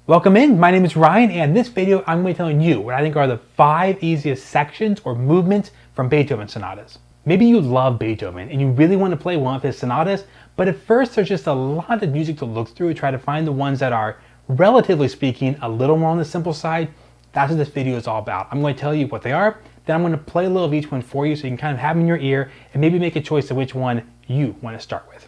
Welcome in, my name is Ryan, and in this video I'm going to be telling you what I think are the 5 easiest sections or movements from Beethoven sonatas. Maybe you love Beethoven and you really want to play one of his sonatas, but at first there's just a lot of music to look through to try to find the ones that are, relatively speaking, a little more on the simple side. That's what this video is all about. I'm going to tell you what they are, then I'm going to play a little of each one for you so you can kind of have them in your ear and maybe make a choice of which one you want to start with.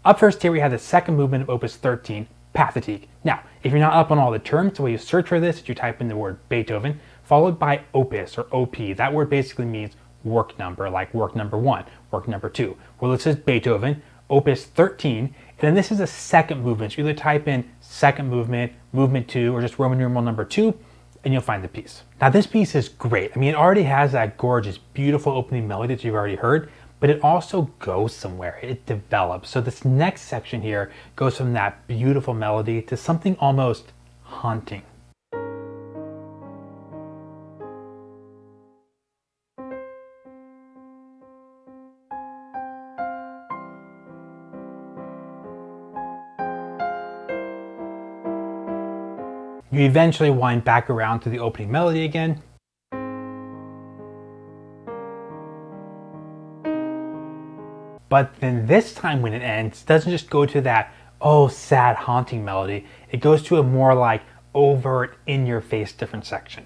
Up first here we have the second movement of Opus 13, Pathetique. Now, if you're not up on all the terms, the way you search for this is you type in the word Beethoven, followed by opus or OP. That word basically means work number, like work number 1, work number 2. Well, this is Beethoven, Opus 13, and then this is a second movement. So you either type in second movement, movement 2, or just Roman numeral number 2, and you'll find the piece. Now this piece is great. I mean, it already has that gorgeous, beautiful opening melody that you've already heard, but it also goes somewhere, it develops. So this next section here goes from that beautiful melody to something almost haunting. You eventually wind back around to the opening melody again. But then this time when it ends, it doesn't just go to that, oh, sad, haunting melody. It goes to a more like overt, in-your-face different section.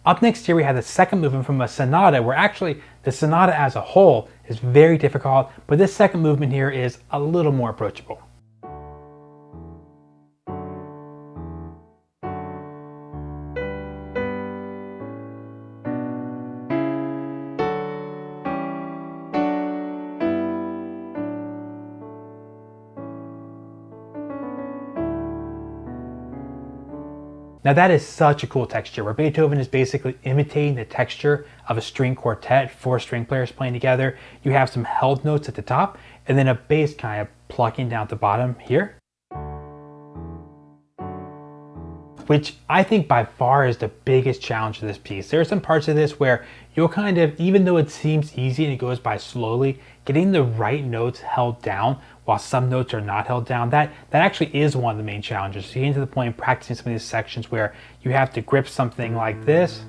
Up next here we have the second movement from a sonata, where actually the sonata as a whole is very difficult, but this second movement here is a little more approachable. Now that is such a cool texture, where Beethoven is basically imitating the texture of a string quartet, 4 string players playing together. You have some held notes at the top, and then a bass kind of plucking down at the bottom here, which I think by far is the biggest challenge of this piece. There are some parts of this where you'll kind of, even though it seems easy and it goes by slowly, getting the right notes held down while some notes are not held down, that actually is one of the main challenges. So you get to the point of practicing some of these sections where you have to grip something like this,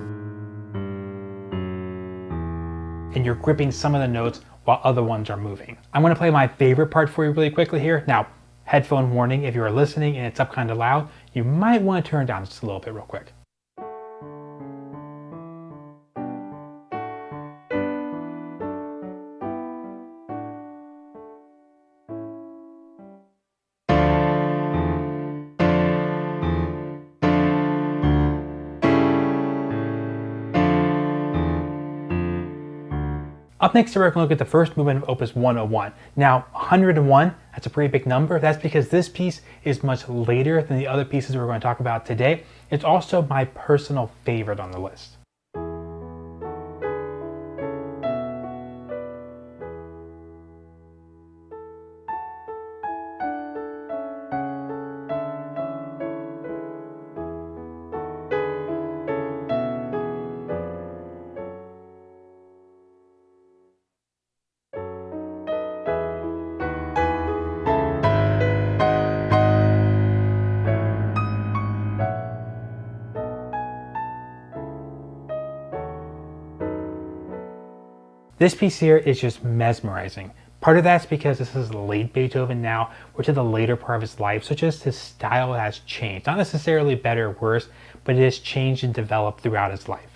and you're gripping some of the notes while other ones are moving. I'm gonna play my favorite part for you really quickly here. Now, headphone warning, if you are listening and it's up kind of loud, you might want to turn it down just a little bit real quick. Up next, we're going to look at the first movement of Opus 101. Now, 101, that's a pretty big number. That's because this piece is much later than the other pieces we're going to talk about today. It's also my personal favorite on the list. This piece here is just mesmerizing. Part of that's because this is late Beethoven now. We're to the later part of his life, so just his style has changed. Not necessarily better or worse, but it has changed and developed throughout his life.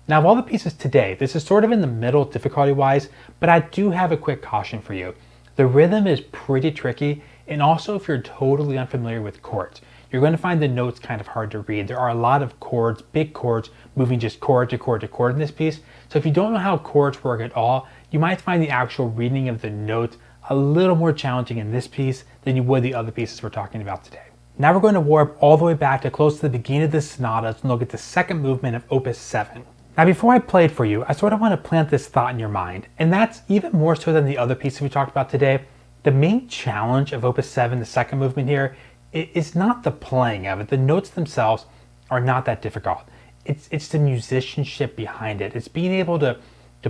Now of all the pieces today, this is sort of in the middle difficulty-wise, but I do have a quick caution for you. The rhythm is pretty tricky, and also if you're totally unfamiliar with chords, you're going to find the notes kind of hard to read. There are a lot of chords, big chords, moving just chord to chord to chord in this piece. So if you don't know how chords work at all, you might find the actual reading of the notes a little more challenging in this piece than you would the other pieces we're talking about today. Now we're going to warp all the way back to close to the beginning of the sonatas and look at the second movement of Opus 7. Now before I play it for you, I sort of want to plant this thought in your mind, and that's even more so than the other pieces we talked about today. The main challenge of Opus 7, the second movement here, is not the playing of it. The notes themselves are not that difficult. It's the musicianship behind it. It's being able to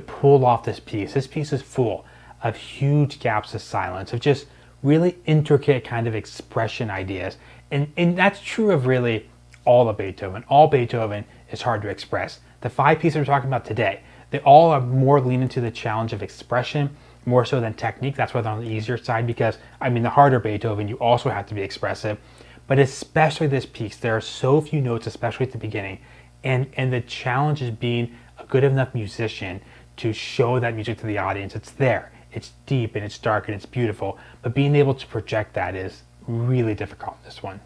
pull off this piece. This piece is full of huge gaps of silence, of just really intricate kind of expression ideas. And that's true of really all of Beethoven. All Beethoven is hard to express. The 5 pieces we're talking about today, they all are more lean into the challenge of expression, more so than technique. That's why they're on the easier side, because I mean the harder Beethoven, you also have to be expressive. But especially this piece, there are so few notes, especially at the beginning. And the challenge is being a good enough musician to show that music to the audience. It's there, it's deep and it's dark and it's beautiful, but being able to project that is really difficult in this one.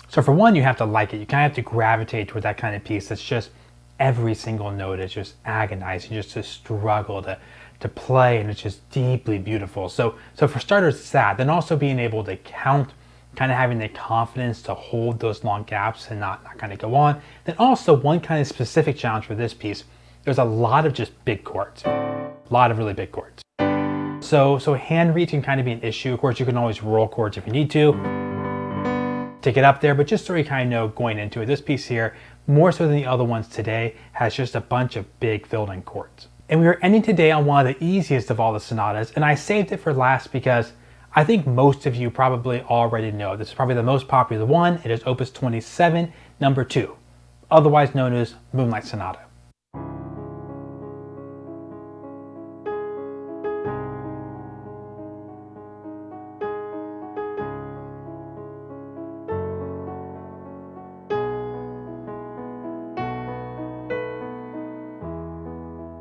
So for one, you have to like it. You kind of have to gravitate toward that kind of piece that's just every single note is just agonizing, just a struggle to play, and it's just deeply beautiful. So for starters, it's that. Then also being able to count, kind of having the confidence to hold those long gaps and not kind of go on. Then also one kind of specific challenge for this piece, there's a lot of just big chords, a lot of really big chords. So hand reach can kind of be an issue. Of course, you can always roll chords if you need to get up there, but just so you kind of know going into it, this piece here, more so than the other ones today, has just a bunch of big filled-in chords. And we are ending today on one of the easiest of all the sonatas, and I saved it for last because I think most of you probably already know. This is probably the most popular one. It is Opus 27, number 2, otherwise known as Moonlight Sonata.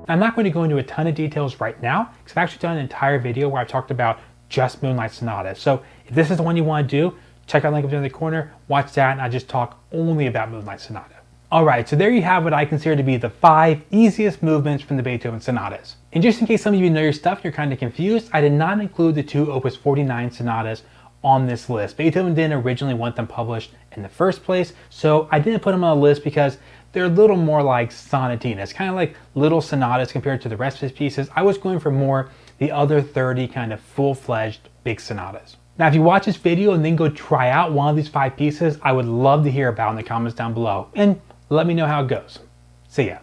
I'm not going to go into a ton of details right now, because I've actually done an entire video where I've talked about just Moonlight Sonata. So if this is the one you want to do, check out the link up there in the corner, watch that, and I just talk only about Moonlight Sonata. Alright, so there you have what I consider to be the 5 easiest movements from the Beethoven sonatas. And just in case some of you know your stuff, you're kind of confused, I did not include the 2 Opus 49 sonatas on this list. Beethoven didn't originally want them published in the first place, so I didn't put them on the list because they're a little more like sonatinas, kind of like little sonatas compared to the rest of his pieces. I was going for more the other 30 kind of full-fledged big sonatas. Now, if you watch this video and then go try out one of these 5 pieces, I would love to hear about it in the comments down below, and let me know how it goes. See ya.